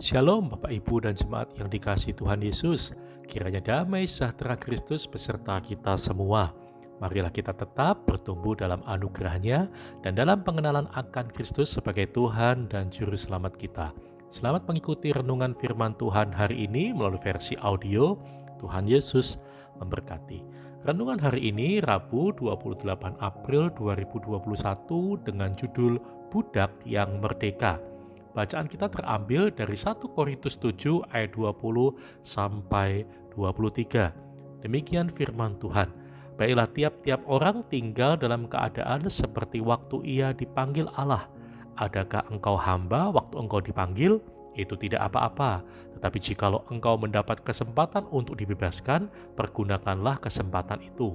Shalom Bapak Ibu dan jemaat yang dikasihi Tuhan Yesus. Kiranya damai sejahtera Kristus beserta kita semua. Marilah kita tetap bertumbuh dalam anugerah-Nya dan dalam pengenalan akan Kristus sebagai Tuhan dan Juru Selamat kita. Selamat mengikuti renungan firman Tuhan hari ini melalui versi audio. Tuhan Yesus memberkati. Renungan hari ini Rabu 28 April 2021 dengan judul Budak yang Merdeka. Bacaan kita terambil dari 1 Korintus 7 ayat 20 sampai 23. Demikian firman Tuhan. Baiklah tiap-tiap orang tinggal dalam keadaan seperti waktu ia dipanggil Allah. Adakah engkau hamba waktu engkau dipanggil? Itu tidak apa-apa. Tetapi jikalau engkau mendapat kesempatan untuk dibebaskan, pergunakanlah kesempatan itu.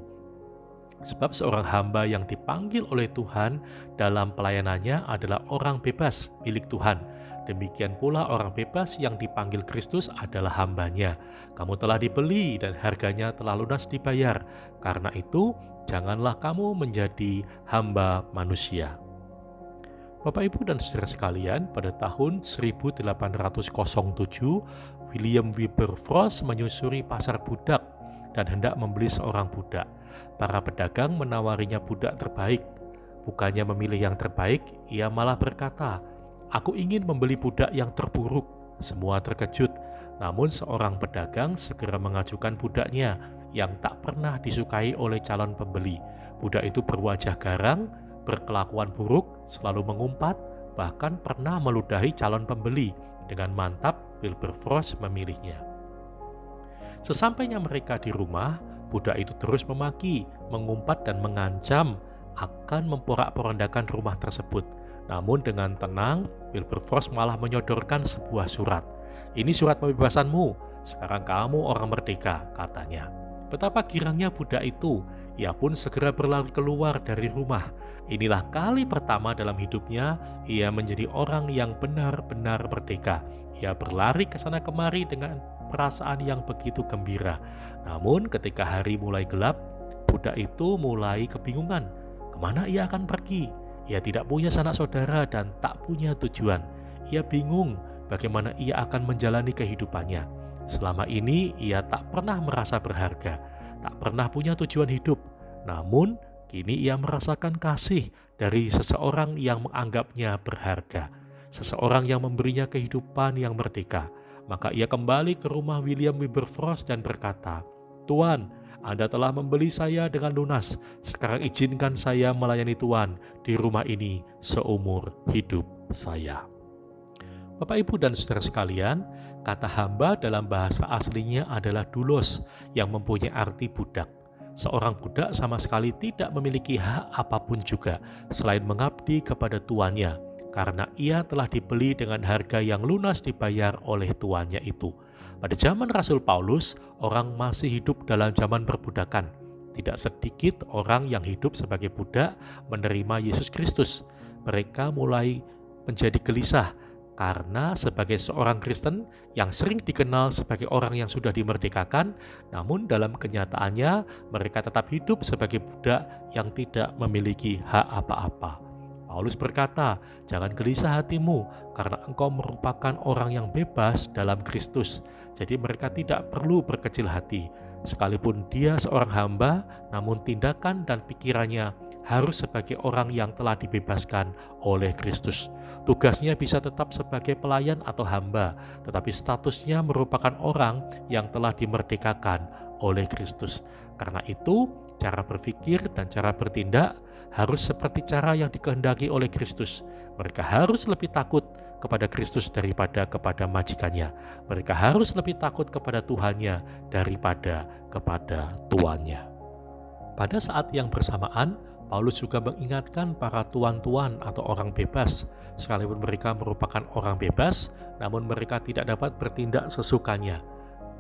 Sebab seorang hamba yang dipanggil oleh Tuhan dalam pelayanannya adalah orang bebas milik Tuhan. Demikian pula orang bebas yang dipanggil Kristus adalah hambanya. Kamu telah dibeli dan harganya telah lunas dibayar. Karena itu, janganlah kamu menjadi hamba manusia. Bapak Ibu dan saudara sekalian, pada tahun 1807, William Wilberforce menyusuri pasar budak dan hendak membeli seorang budak. Para pedagang menawarinya budak terbaik. Bukannya memilih yang terbaik, ia malah berkata, "Aku ingin membeli budak yang terburuk." Semua terkejut, namun seorang pedagang segera mengajukan budaknya yang tak pernah disukai oleh calon pembeli. Budak itu berwajah garang, berkelakuan buruk, selalu mengumpat, bahkan pernah meludahi calon pembeli. Dengan mantap, Wilberforce memilihnya. Sesampainya mereka di rumah, budak itu terus memaki, mengumpat dan mengancam akan memporak-porandakan rumah tersebut. Namun dengan tenang, Wilberforce malah menyodorkan sebuah surat. "Ini surat pembebasanmu, sekarang kamu orang merdeka," katanya. Betapa girangnya budak itu, ia pun segera berlari keluar dari rumah. Inilah kali pertama dalam hidupnya ia menjadi orang yang benar-benar merdeka. Ia berlari ke sana kemari dengan perasaan yang begitu gembira. Namun ketika hari mulai gelap, budak itu mulai kebingungan. Kemana ia akan pergi? Ia tidak punya sanak saudara dan tak punya tujuan. Ia bingung bagaimana ia akan menjalani kehidupannya. Selama ini ia tak pernah merasa berharga, tak pernah punya tujuan hidup. Namun kini ia merasakan kasih dari seseorang yang menganggapnya berharga, seseorang yang memberinya kehidupan yang merdeka. Maka ia kembali ke rumah William Wilberforce dan berkata, "Tuan, Anda telah membeli saya dengan lunas. Sekarang izinkan saya melayani Tuhan di rumah ini seumur hidup saya." Bapak, Ibu, dan saudara sekalian, kata hamba dalam bahasa aslinya adalah doulos yang mempunyai arti budak. Seorang budak sama sekali tidak memiliki hak apapun juga selain mengabdi kepada tuannya, karena ia telah dibeli dengan harga yang lunas dibayar oleh tuannya itu. Pada zaman Rasul Paulus, orang masih hidup dalam zaman perbudakan. Tidak sedikit orang yang hidup sebagai budak menerima Yesus Kristus. Mereka mulai menjadi gelisah karena sebagai seorang Kristen yang sering dikenal sebagai orang yang sudah dimerdekakan, namun dalam kenyataannya mereka tetap hidup sebagai budak yang tidak memiliki hak apa-apa. Paulus berkata, "Jangan gelisah hatimu, karena engkau merupakan orang yang bebas dalam Kristus." Jadi mereka tidak perlu berkecil hati. Sekalipun dia seorang hamba, namun tindakan dan pikirannya harus sebagai orang yang telah dibebaskan oleh Kristus. Tugasnya bisa tetap sebagai pelayan atau hamba, tetapi statusnya merupakan orang yang telah dimerdekakan oleh Kristus. Karena itu, cara berpikir dan cara bertindak harus seperti cara yang dikehendaki oleh Kristus. Mereka harus lebih takut kepada Kristus daripada kepada majikannya. Mereka harus lebih takut kepada Tuhannya daripada kepada tuannya. Pada saat yang bersamaan, Paulus juga mengingatkan para tuan-tuan atau orang bebas. Sekalipun mereka merupakan orang bebas, namun mereka tidak dapat bertindak sesukanya,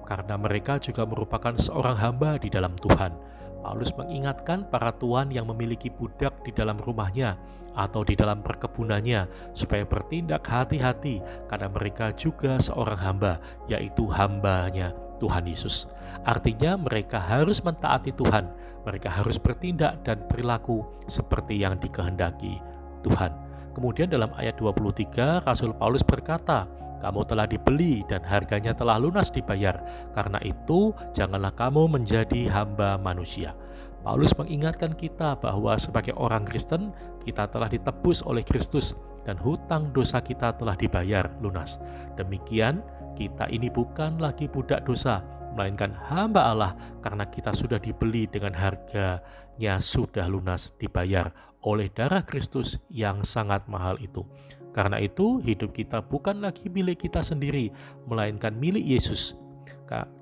karena mereka juga merupakan seorang hamba di dalam Tuhan. Paulus mengingatkan para tuan yang memiliki budak di dalam rumahnya atau di dalam perkebunannya supaya bertindak hati-hati karena mereka juga seorang hamba, yaitu hambanya Tuhan Yesus. Artinya mereka harus mentaati Tuhan, mereka harus bertindak dan perilaku seperti yang dikehendaki Tuhan. Kemudian dalam ayat 23, Rasul Paulus berkata, Kamu telah dibeli dan harganya telah lunas dibayar. Karena itu, janganlah kamu menjadi hamba manusia. Paulus mengingatkan kita bahwa sebagai orang Kristen, kita telah ditebus oleh Kristus dan hutang dosa kita telah dibayar lunas. Demikian, kita ini bukan lagi budak dosa, melainkan hamba Allah karena kita sudah dibeli dengan harganya sudah lunas dibayar oleh darah Kristus yang sangat mahal itu. Karena itu, hidup kita bukan lagi milik kita sendiri, melainkan milik Yesus.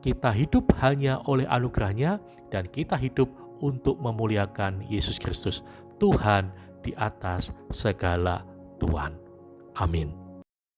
Kita hidup hanya oleh anugerah-Nya dan kita hidup untuk memuliakan Yesus Kristus, Tuhan di atas segala Tuhan. Amin.